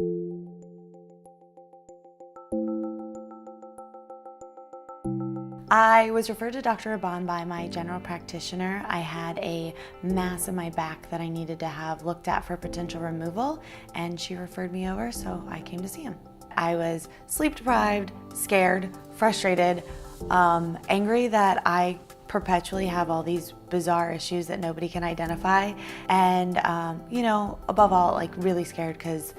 I was referred to Dr. Rahban by my general practitioner. I had a mass in my back that I needed to have looked at for potential removal, and she referred me over, so I came to see him. I was sleep deprived, scared, frustrated, angry that I perpetually have all these bizarre issues that nobody can identify, and above all, like really scared because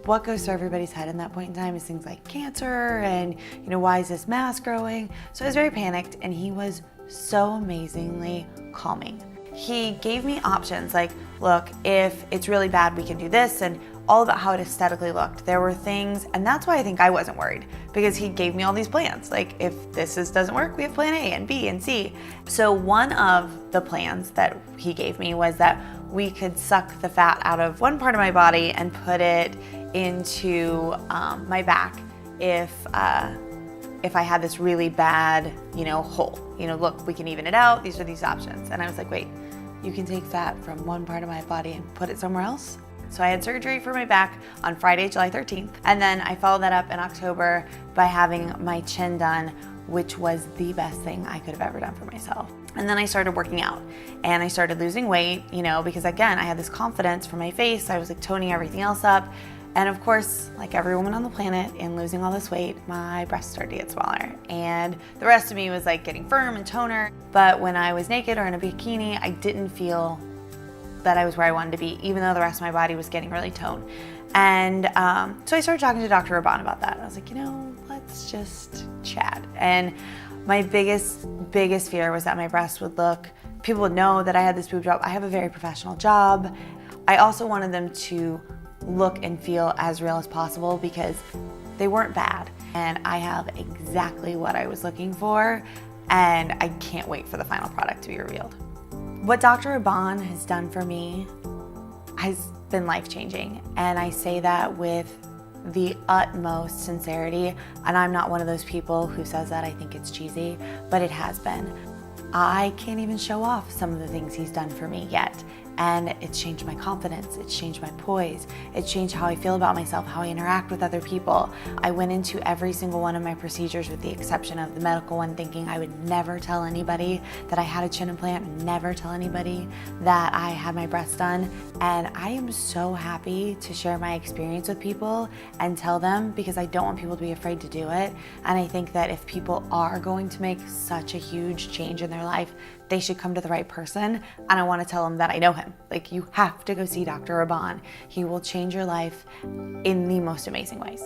what goes through everybody's head in that point in time is things like cancer and, why is this mass growing? So I was very panicked, and he was so amazingly calming. He gave me options like, look, if it's really bad, we can do this, and all about how it aesthetically looked. There were things, and that's why I think I wasn't worried, because he gave me all these plans. Like, if doesn't work, we have plan A and B and C. So one of the plans that he gave me was that we could suck the fat out of one part of my body and put it into my back if I had this really bad, hole. Look, we can even it out. These are these options. And I was like, wait, you can take fat from one part of my body and put it somewhere else? So I had surgery for my back on Friday, July 13th. And then I followed that up in October by having my chin done, which was the best thing I could have ever done for myself. And then I started working out, and I started losing weight, because again, I had this confidence from my face. I was like toning everything else up. And of course, like every woman on the planet, in losing all this weight, my breasts started to get smaller. And the rest of me was like getting firm and toner. But when I was naked or in a bikini, I didn't feel that I was where I wanted to be, even though the rest of my body was getting really toned. And so I started talking to Dr. Rahban about that. I was like, let's just chat. And my biggest fear was that my breasts would look, people would know that I had this boob job. I have a very professional job. I also wanted them to look and feel as real as possible because they weren't bad. And I have exactly what I was looking for, and I can't wait for the final product to be revealed. What Dr. Rahban has done for me has been life-changing, and I say that with the utmost sincerity, and I'm not one of those people who says that. I think it's cheesy, but it has been. I can't even show off some of the things he's done for me yet. And it's changed my confidence, it's changed my poise, it's changed how I feel about myself, how I interact with other people. I went into every single one of my procedures, with the exception of the medical one, thinking I would never tell anybody that I had a chin implant, never tell anybody that I had my breasts done. And I am so happy to share my experience with people and tell them, because I don't want people to be afraid to do it. And I think that if people are going to make such a huge change in their life, they should come to the right person. And I want to tell them that I know him. Like, you have to go see Dr. Rahban. He will change your life in the most amazing ways.